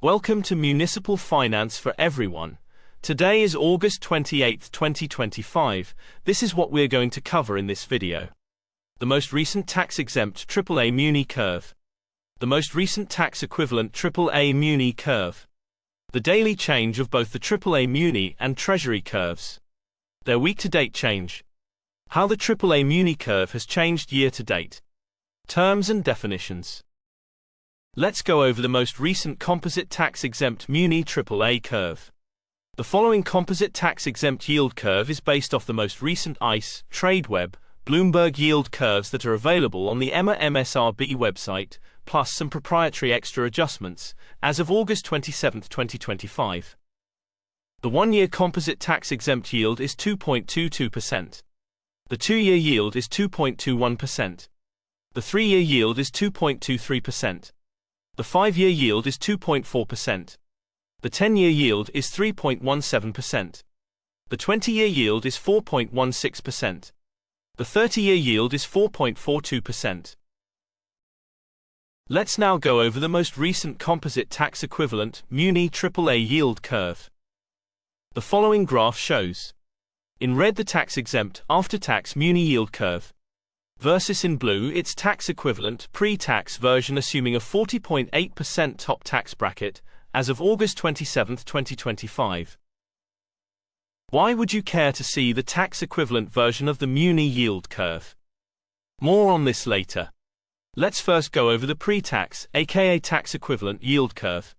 Welcome to Municipal Finance for Everyone. Today is August 28, 2025. This is what we're going to cover in this video. The most recent tax-exempt AAA Muni Curve. The most recent tax-equivalent AAA Muni Curve. The daily change of both the AAA Muni and Treasury curves. Their week-to-date change. How the AAA Muni Curve has changed year-to-date. Terms and definitions. Let's go over the most recent composite tax-exempt Muni AAA curve. The following composite tax-exempt yield curve is based off the most recent ICE, TradeWeb, Bloomberg yield curves that are available on the MSRB website, plus some proprietary extra adjustments, as of August 27, 2025. The one-year composite tax-exempt yield is 2.22%. The two-year yield is 2.21%. The three-year yield is 2.23%. The 5-year yield is 2.4%. The 10-year yield is 3.17%. The 20-year yield is 4.16%. The 30-year yield is 4.42%. Let's now go over the most recent composite tax-equivalent Muni AAA yield curve. The following graph shows, in red the tax-exempt after-tax Muni yield curve, versus in blue its tax-equivalent pre-tax version assuming a 40.8% top tax bracket, as of August 27, 2025. Why would you care to see the tax-equivalent version of the Muni yield curve? More on this later. Let's first go over the pre-tax, aka tax-equivalent yield curve.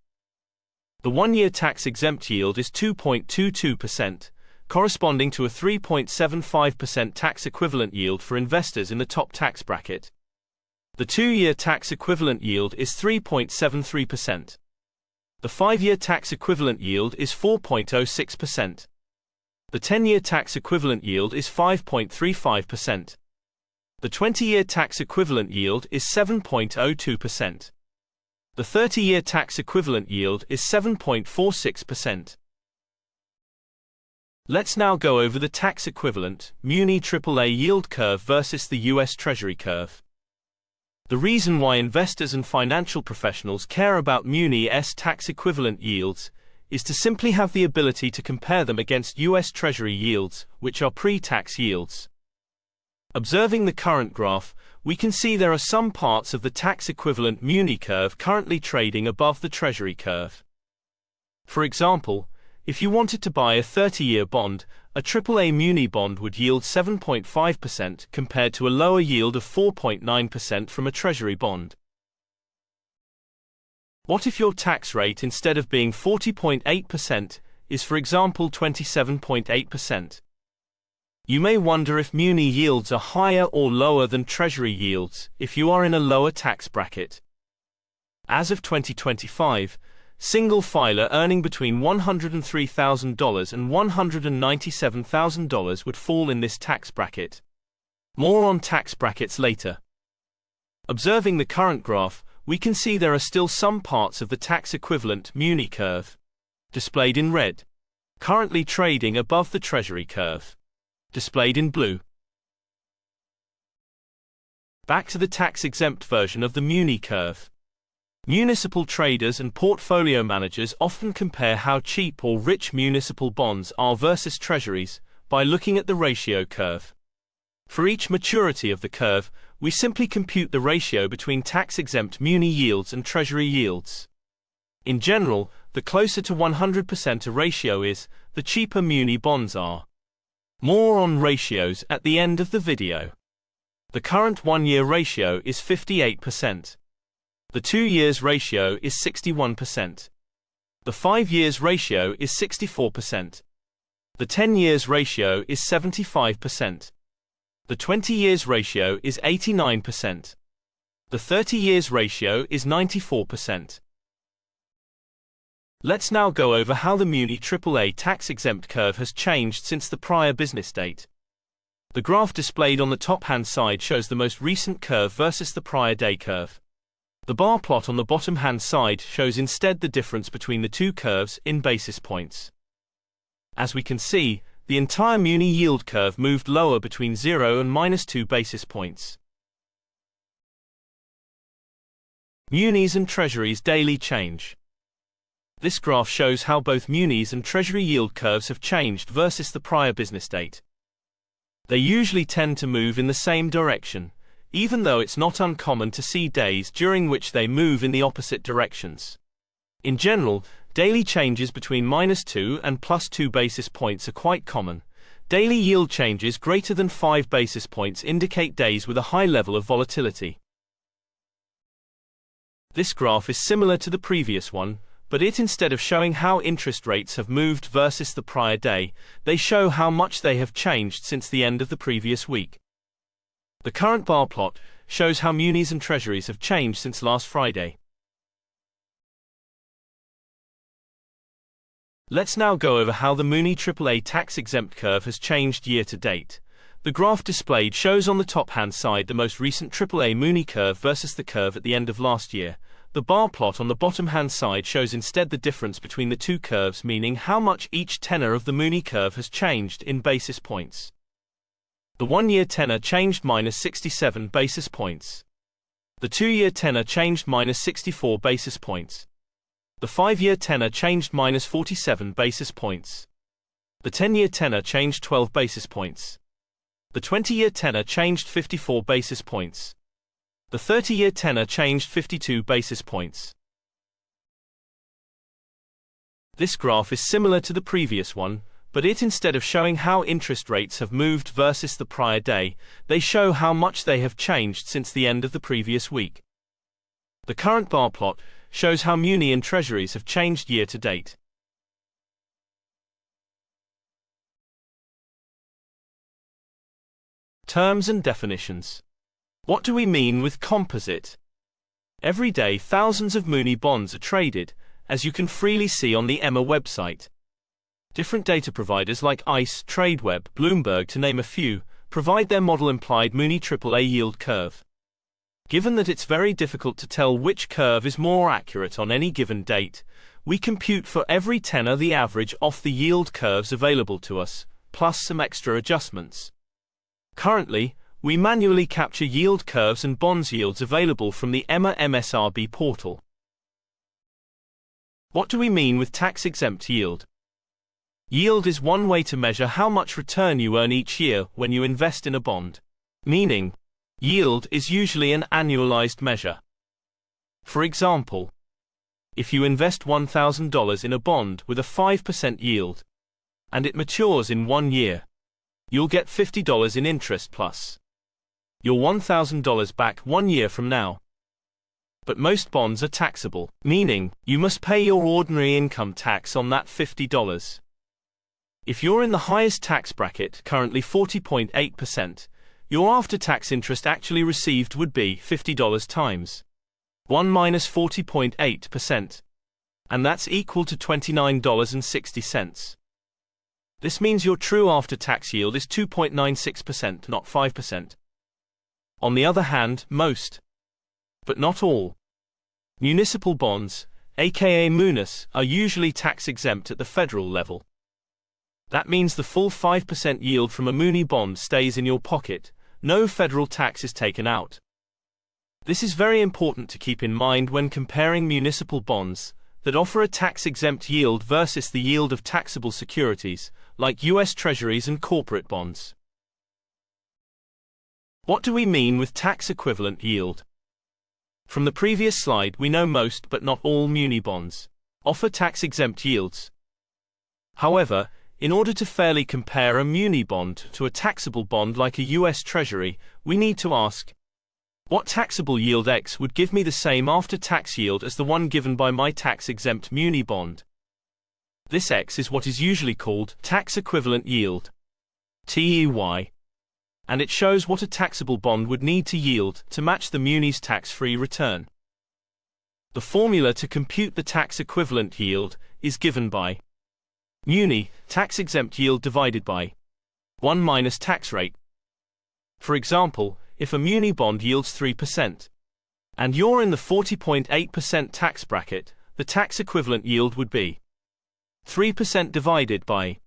The one-year tax-exempt yield is 2.22%, corresponding to a 3.75% tax-equivalent yield for investors in the top tax bracket. The two-year tax-equivalent yield is 3.73%. The 5-year tax-equivalent yield is 4.06%. The 10-year tax-equivalent yield is 5.35%. The 20-year tax-equivalent yield is 7.02%. The 30-year tax-equivalent yield is 7.46%. Let's now go over the tax-equivalent Muni AAA yield curve versus the US Treasury Curve. The reason why investors and financial professionals care about Muni's tax-equivalent yields is to simply have the ability to compare them against US Treasury yields, which are pre-tax yields. Observing the current graph, we can see there are some parts of the tax-equivalent Muni curve currently trading above the Treasury curve. For example, if you wanted to buy a 30-year bond, a AAA Muni bond would yield 7.5% compared to a lower yield of 4.9% from a Treasury bond. What if your tax rate, instead of being 40.8%, is for example 27.8%? You may wonder if Muni yields are higher or lower than Treasury yields if you are in a lower tax bracket. As of 2025, single filer earning between $103,000 and $197,000 would fall in this tax bracket. More on tax brackets later. Observing the current graph, we can see there are still some parts of the tax-equivalent Muni curve, displayed in red, currently trading above the Treasury curve, displayed in blue. Back to the tax-exempt version of the Muni curve. Municipal traders and portfolio managers often compare how cheap or rich municipal bonds are versus treasuries by looking at the ratio curve. For each maturity of the curve, we simply compute the ratio between tax-exempt Muni yields and treasury yields. In general, the closer to 100% a ratio is, the cheaper Muni bonds are. More on ratios at the end of the video. The current one-year ratio is 58%. The 2 years ratio is 61%. The 5 years ratio is 64%. The 10 years ratio is 75%. The 20 years ratio is 89%. The 30 years ratio is 94%. Let's now go over how the Muni AAA tax-exempt curve has changed since the prior business date. The graph displayed on the top-hand side shows the most recent curve versus the prior day curve. The bar plot on the bottom-hand side shows instead the difference between the two curves in basis points. As we can see, the entire Muni yield curve moved lower between 0 and -2 basis points. Munis and Treasuries daily change. This graph shows how both Munis and Treasury yield curves have changed versus the prior business date. They usually tend to move in the same direction, even though it's not uncommon to see days during which they move in the opposite directions. In general, daily changes between -2 and +2 basis points are quite common. Daily yield changes greater than 5 basis points indicate days with a high level of volatility. This graph is similar to the previous one, but instead of showing how interest rates have moved versus the prior day, they show how much they have changed since the end of the previous week. The current bar plot shows how munis and treasuries have changed since last Friday. Let's now go over how the Muni AAA tax-exempt curve has changed year to date. The graph displayed shows on the top-hand side the most recent AAA Muni curve versus the curve at the end of last year. The bar plot on the bottom-hand side shows instead the difference between the two curves, meaning how much each tenor of the Muni curve has changed in basis points. The 1-year tenor changed -67 basis points. The 2-year tenor changed -64 basis points. The 5-year tenor changed -47 basis points. The 10-year tenor changed 12 basis points. The 20-year tenor changed 54 basis points. The 30-year tenor changed 52 basis points. This graph is similar to the previous one, but instead of showing how interest rates have moved versus the prior day, they show how much they have changed since the end of the previous week. The current bar plot shows how Muni and Treasuries have changed year to date. Terms and definitions. What do we mean with composite? Every day thousands of Muni bonds are traded, as you can freely see on the EMA website. Different data providers like ICE, Tradeweb, Bloomberg to name a few, provide their model-implied Muni AAA yield curve. Given that it's very difficult to tell which curve is more accurate on any given date, we compute for every tenor the average off the yield curves available to us, plus some extra adjustments. Currently, we manually capture yield curves and bonds yields available from the EMA MSRB portal. What do we mean with tax-exempt yield? Yield is one way to measure how much return you earn each year when you invest in a bond. Meaning, yield is usually an annualized measure. For example, if you invest $1,000 in a bond with a 5% yield, and it matures in 1 year, you'll get $50 in interest plus your $1,000 back 1 year from now. But most bonds are taxable, meaning you must pay your ordinary income tax on that $50. If you're in the highest tax bracket, currently 40.8%, your after-tax interest actually received would be $50 times 1 minus 40.8%, and that's equal to $29.60. This means your true after-tax yield is 2.96%, not 5%. On the other hand, most, but not all, municipal bonds, aka Munis, are usually tax-exempt at the federal level. That means the full 5% yield from a Muni bond stays in your pocket, no federal tax is taken out. This is very important to keep in mind when comparing municipal bonds that offer a tax-exempt yield versus the yield of taxable securities, like US Treasuries and corporate bonds. What do we mean with tax-equivalent yield? From the previous slide, we know most but not all Muni bonds offer tax-exempt yields. However, in order to fairly compare a Muni bond to a taxable bond like a US Treasury, we need to ask, what taxable yield X would give me the same after-tax yield as the one given by my tax-exempt Muni bond? This X is what is usually called tax-equivalent yield, TEY, and it shows what a taxable bond would need to yield to match the Muni's tax-free return. The formula to compute the tax-equivalent yield is given by Muni, tax-exempt yield divided by 1 minus tax rate. For example, if a Muni bond yields 3%, and you're in the 40.8% tax bracket, the tax-equivalent yield would be 3% divided by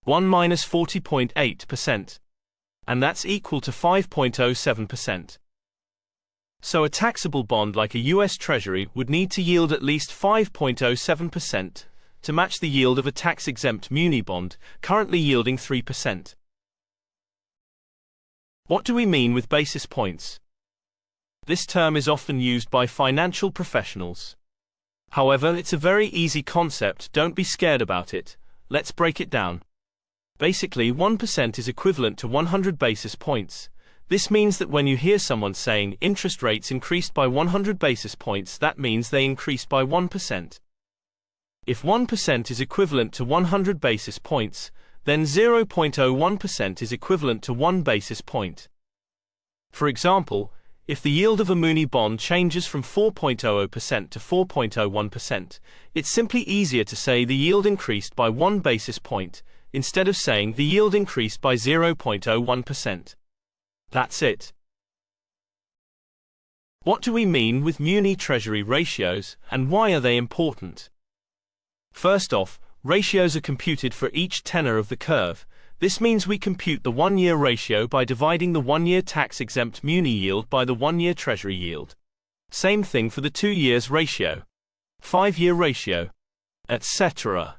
1 minus 40.8%, and that's equal to 5.07%. So a taxable bond like a US Treasury would need to yield at least 5.07% to match the yield of a tax-exempt muni bond, currently yielding 3%. What do we mean with basis points? This term is often used by financial professionals. However, it's a very easy concept, don't be scared about it. Let's break it down. Basically, 1% is equivalent to 100 basis points. This means that when you hear someone saying interest rates increased by 100 basis points, that means they increased by 1%. If 1% is equivalent to 100 basis points, then 0.01% is equivalent to 1 basis point. For example, if the yield of a Muni bond changes from 4.00% to 4.01%, it's simply easier to say the yield increased by 1 basis point, instead of saying the yield increased by 0.01%. That's it. What do we mean with Muni-Treasury ratios, and why are they important? First off, ratios are computed for each tenor of the curve. This means we compute the 1-year ratio by dividing the 1-year tax-exempt Muni yield by the 1-year Treasury yield. Same thing for the 2 years ratio, 5-year ratio, etc.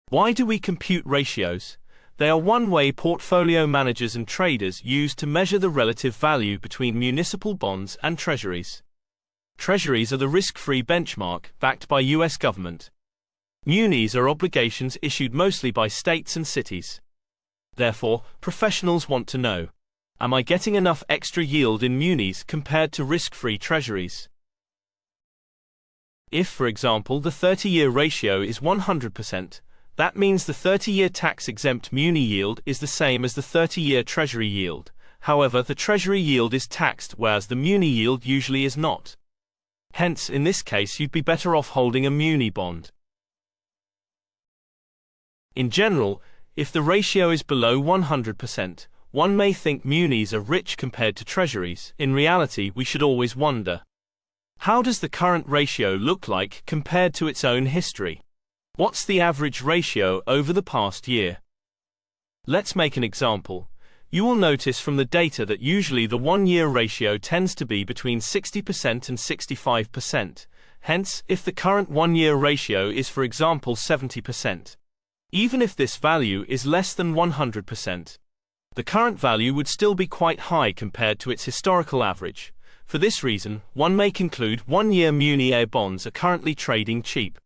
Why do we compute ratios? They are one way portfolio managers and traders use to measure the relative value between municipal bonds and treasuries. Treasuries are the risk-free benchmark, backed by US government. Munis are obligations issued mostly by states and cities. Therefore, professionals want to know, am I getting enough extra yield in munis compared to risk-free treasuries? If, for example, the 30-year ratio is 100%, that means the 30-year tax-exempt muni yield is the same as the 30-year treasury yield. However, the treasury yield is taxed, whereas the muni yield usually is not. Hence, in this case, you'd be better off holding a muni bond. In general, if the ratio is below 100%, one may think munis are rich compared to treasuries. In reality, we should always wonder, how does the current ratio look like compared to its own history? What's the average ratio over the past year? Let's make an example. You will notice from the data that usually the 1-year ratio tends to be between 60% and 65%. Hence, if the current 1-year ratio is, for example, 70%, even if this value is less than 100%, the current value would still be quite high compared to its historical average. For this reason, one may conclude 1-year Muni bonds are currently trading cheap.